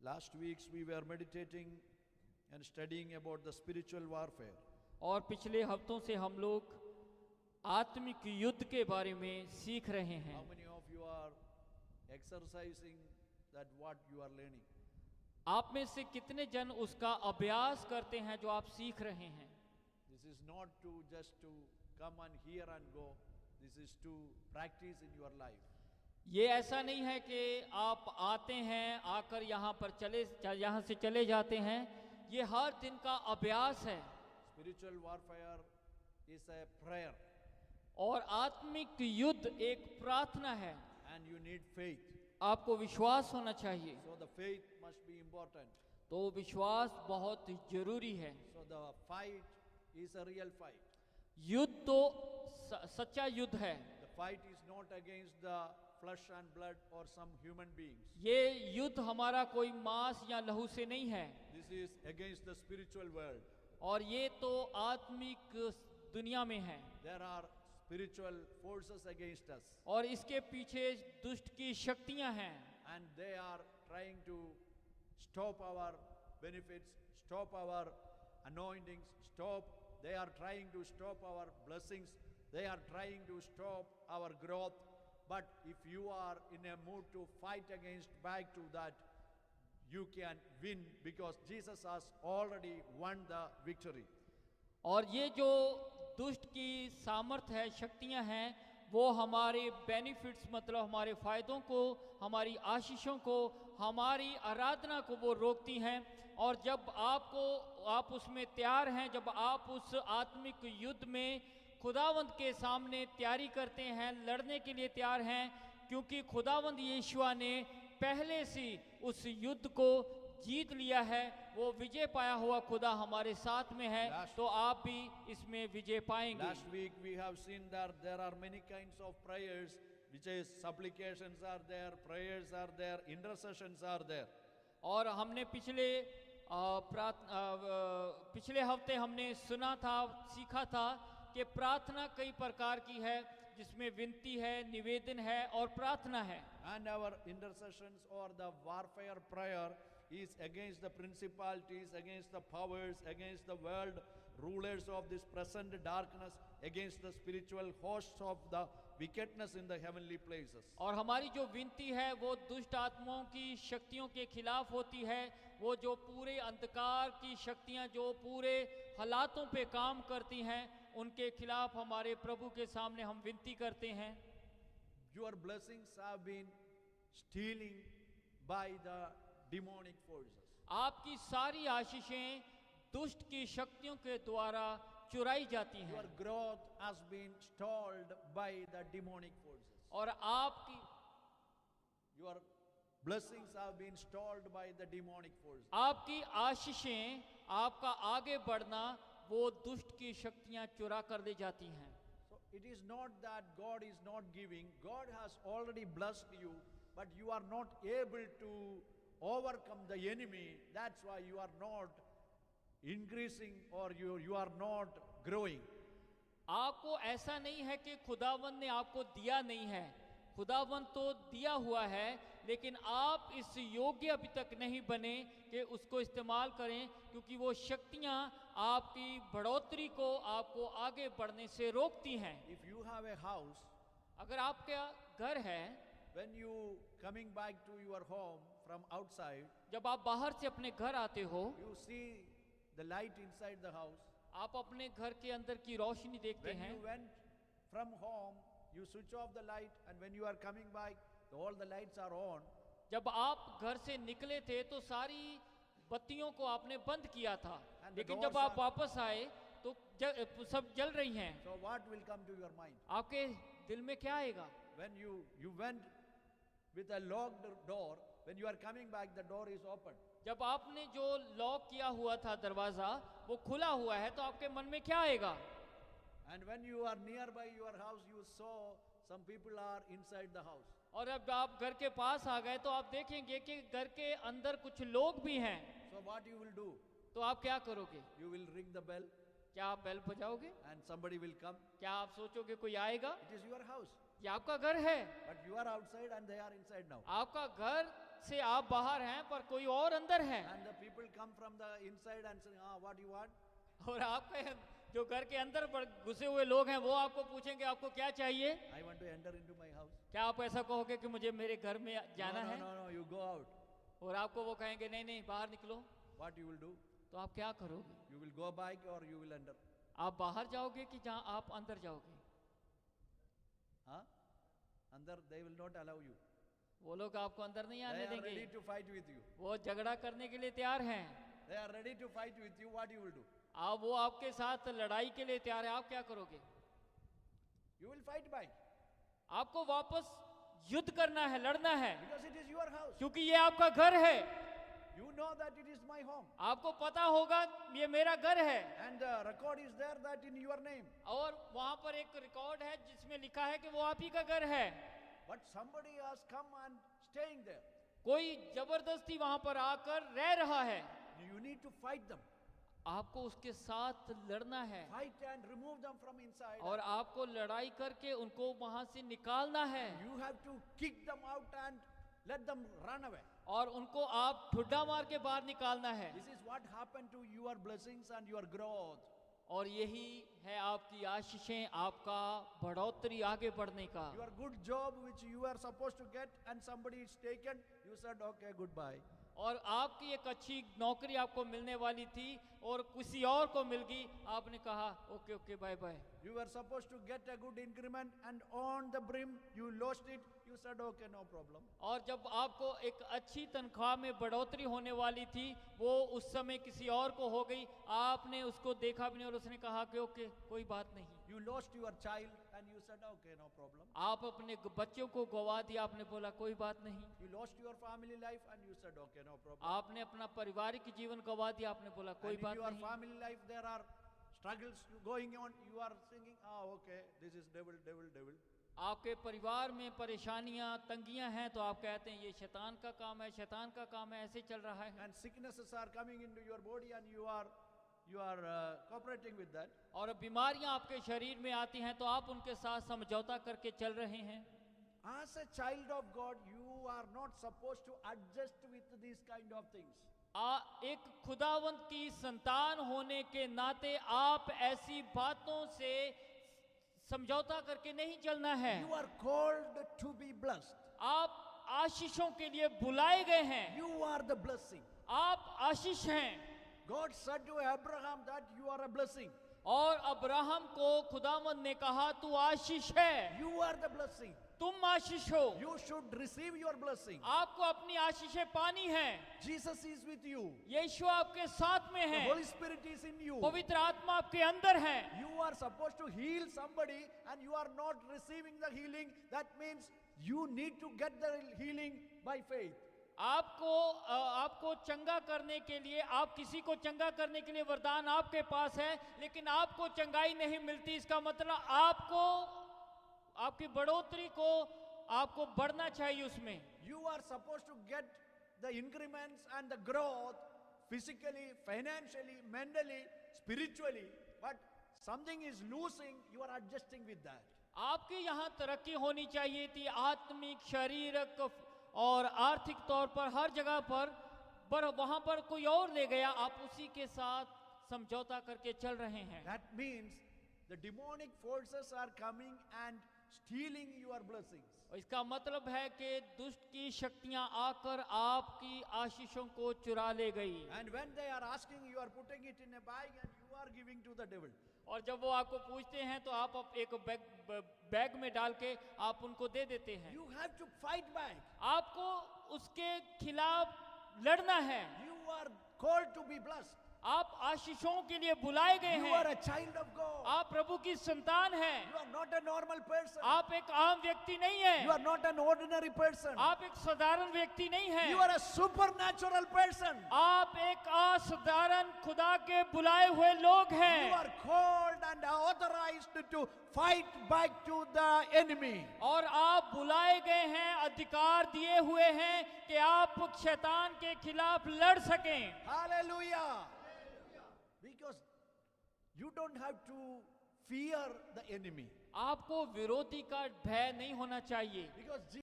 Last weeks we were meditating and studying about the spiritual warfare. और पिछले हफ्तों से हम लोग आत्मिक युद्ध के बारे में सीख रहे हैं। How many of you are exercising that what you are learning? आप में से कितने जन उसका अभ्यास करते हैं जो आप सीख रहे हैं? This is not to just to come and hear and go. This is to practice in your life. ये ऐसा नहीं है कि आप आते हैं, आकर यहाँ से चले जाते हैं। ये हर दिन का अभ्यास है। Spiritual warfare is a prayer. और आत्मिक युद्ध एक प्रार्थना है। And you need faith. आपको विश्वास होना चाहिए। So the faith must be important. तो विश्वास बहुत जरूरी है। So the fight is a real fight. युद्ध तो सच्चा युद्ध है। The fight is not against the flesh and blood or some human beings. ये युद्ध हमारा कोई मांस या लहू से नहीं है। This is against the spiritual world. और ये तो आत्मिक दुनिया में है। There are spiritual forces against us. और इसके पीछे दुष्ट की शक्तियां हैं। And they are trying to stop our benefits, stop our anointings, they are trying to stop our blessings, they are trying to stop our growth. But if you are in a mood to fight against back to that, you can win because Jesus has already won the victory. और ये जो दुष्ट की सामर्थ है, शक्तियां हैं, वो हमारे बेनिफिट्स मतलब हमारे फायदों को, हमारी आशीषों को, हमारी आराधना को वो रोकती हैं। और जब आप उसमें तैयार हैं, जब आप उस आत्मिक युद्ध में खुदावंद के सामने तैयारी करते हैं, लड़ने के लिए तैयार हैं, क्योंकि खुदावंद यीशुआ ने पहले से उस युद्ध को जीत लिया है, वो विजय पाया हुआ खुदा हमारे साथ में है, तो आप भी इसमें विजय पाएंगे। Last week we have seen that there are many kinds of prayers, which is supplications are there, prayers are there, intercessions are there. और हमने पिछले हफ्ते हमने सुना था, सीखा था कि प्रार्थना कई प्रकार की है, जिसमें विनती है, निवेदन है और प्रार्थना है। And our intercessions or the warfare prayer is against the principalities, against the powers, against the world rulers of this present darkness, against the spiritual hosts of the wickedness in the heavenly places. और हमारी जो विनती है वो दुष्ट आत्माओं की शक्तियों के खिलाफ होती है। वो जो पूरे अंधकार की शक्तियां जो पूरे हालातों पे काम करती हैं, उनके खिलाफ हमारे प्रभु के सामने हम विनती करते हैं। Your blessings have been stealing by the demonic forces. आपकी सारी आशीषें दुष्ट की शक्तियों के द्वारा चुराई जाती हैं। Your growth has been stalled by the demonic forces. और Your blessings have been stalled by the demonic forces. आपकी आशीषें, आपका आगे बढ़ना वो दुष्ट की शक्तियां चुरा कर ले जाती हैं। So it is not that God is not giving. God has already blessed you, but you are not able to overcome the enemy. That's why you are not increasing or you are not growing. आपको ऐसा नहीं है कि खुदावंद ने आपको दिया नहीं है, खुदावंद तो दिया हुआ है, लेकिन आप इस योग्य अभी तक नहीं बने कि उसको इस्तेमाल करें, क्योंकि वो शक्तियां आपकी बढ़ोतरी को, आपको आगे बढ़ने से रोकती हैं। If you have a house, अगर आपका घर है, when you coming back to your home from outside, जब आप बाहर से अपने घर आते हो, you see the light inside the house. आप अपने घर के अंदर की रोशनी देखते When हैं। you went from home, you switch off the light, and when you are coming back, all the lights are on. जब आप घर से निकले थे तो सारी बत्तियों को आपने बंद किया था, लेकिन जब आप वापस आए तो सब जल रही हैं। So what will come to your mind? आपके दिल में क्या आएगा? When you went with a locked door, when you are coming back, the door is open. जब आपने जो लॉक किया हुआ था दरवाजा वो खुला हुआ है, तो आपके मन में क्या आएगा? And when you are nearby your house, you saw some people are inside the house. और अब आप घर के पास आ गए तो आप देखेंगे कि घर के अंदर कुछ लोग भी हैं। So what you will do? तो आप क्या करोगे? You will ring the bell. क्या आप bell बजाओगे? And somebody will come. क्या आप सोचोगे कोई आएगा? It is your house. ये आपका घर है, But you are outside and they are inside now. आपका घर से आप बाहर हैं पर कोई और अंदर है, And the people come from the inside and say, what do you want? और आपके जो घर के अंदर घुसे हुए लोग हैं वो आपको पूछेंगे आपको क्या चाहिए। I want to enter into my house. क्या आप ऐसा कहोगे कि मुझे मेरे घर में जाना No, है? no, no, you go out. और आपको वो कहेंगे नहीं नहीं बाहर निकलो, What you will do? तो आप क्या करोगे? You will go back or you will enter? आप बाहर जाओगे कि जहां आप अंदर जाओगे? Huh? Under, they will not allow you. वो लोग आपको अंदर नहीं They आने are देंगे, ready to fight with you. वो झगड़ा करने के लिए तैयार हैं। They are ready to fight with you. What you will do? आप वो आपके साथ लड़ाई के लिए तैयार है, आप क्या करोगे? You will fight back आपको वापस युद्ध करना है, लड़ना है, because it is your house. क्योंकि ये आपका घर है। You know that it is my home. आपको पता होगा ये मेरा घर है, And the record is there that in your name. और वहां पर एक रिकॉर्ड है जिसमें लिखा है कि वो आप ही का घर है। But somebody has come and staying there. कोई जबरदस्ती वहां पर आकर रह रहा है, You need to fight them. आपको उसके साथ लड़ना है, Fight and remove them from inside. और आपको लड़ाई करके उनको वहां से निकालना है, You have to kick them out and let them run away. और उनको आप ठुड्डा मार के बाहर निकालना है। This is what happened to your blessings and your growth. और यही है आपकी आशीषें, आपका बढ़ोतरी, आगे बढ़ने का। Your good job which you are supposed to get and somebody is taken, you said okay, goodbye. और आपकी एक अच्छी नौकरी आपको मिलने वाली थी और किसी और को मिल गई, आपने कहा okay okay bye bye. You were supposed to get a good increment and on the brim you lost it, you said okay, no problem. और जब आपको एक अच्छी तनख्वाह में बढ़ोतरी होने वाली थी, वो उस समय किसी और को हो गई, आपने उसको देखा भी नहीं और उसने कहा कि ओके कोई बात नहीं। You lost your child and you said okay, no problem. आप अपने बच्चों को गवा दिया, आपने बोला कोई बात नहीं। You lost your family life and you said okay, no problem. आपने अपना पारिवारिक जीवन गवा दिया, आपने बोला कोई And in बात your नहीं। family life there are struggles going on, you are thinking, okay, this is devil, devil, devil. आपके परिवार में परेशानियां तंगियां हैं तो आप कहते हैं ये शैतान का काम है, शैतान का काम है, ऐसे चल रहा है। And sicknesses are coming into your body and you are cooperating with that. और बीमारियां आपके शरीर में आती हैं तो आप उनके साथ समझौता करके चल रहे हैं। As a child of God, you are not supposed to adjust with these kind of things. एक खुदावंत की संतान होने के नाते आप ऐसी बातों से समझौता करके नहीं चलना है। You are called to be blessed. आप आशीषों के लिए बुलाए गए हैं, You are the blessing. आप आशीष हैं। God said to Abraham that you are a blessing. और अब्राहम को खुदावंत ने कहा तू आशीष है, You are the blessing. तुम आशीष हो, You should receive your blessing. आपको अपनी आशीषें पानी है। Jesus is with you. यीशु आपके साथ में The है, Holy Spirit is in you. पवित्र आत्मा आपके अंदर है। You are supposed to heal somebody and you are not receiving the healing. That means you need to get the healing by faith. आपको चंगा करने के लिए, आप किसी को चंगा करने के लिए वरदान आपके पास है, लेकिन आपको चंगाई नहीं मिलती, इसका मतलब आपको आपकी बढ़ोतरी को आपको बढ़ना चाहिए उसमें। You are supposed to get the increments and the growth physically, financially, mentally, spiritually, but something is losing, you are adjusting with that. आपकी यहाँ तरक्की होनी चाहिए थी, आत्मिक, शारीरिक और आर्थिक तौर पर हर जगह पर वहां पर कोई और ले गया, आप उसी के साथ समझौता करके चल रहे हैं। That means the demonic forces are coming and stealing your blessings. इसका मतलब है कि दुष्ट की शक्तियां आकर आपकी आशीषों को चुरा ले गई। And when they are asking, you are putting it in a bag and you are giving to the devil. और जब वो आपको पूछते हैं तो आप एक बैग में डाल के आप उनको दे देते हैं। You have to fight back. आपको उसके खिलाफ लड़ना है। You are called to be blessed. आप आशीषों के लिए बुलाए गए You are हैं। a child of God. आप प्रभु की संतान हैं। You are not a normal person. आप एक आम व्यक्ति नहीं You है, are not an ordinary person. आप एक साधारण व्यक्ति नहीं है, You are a supernatural person. आप एक असाधारण खुदा के बुलाए हुए लोग You हैं। are called and authorized to fight back to the enemy. और आप बुलाए गए हैं, अधिकार दिए हुए हैं कि आप शैतान के खिलाफ लड़ सकें। Hallelujah. Because you don't have to fear the enemy. आपको विरोधी का भय नहीं होना चाहिए, Because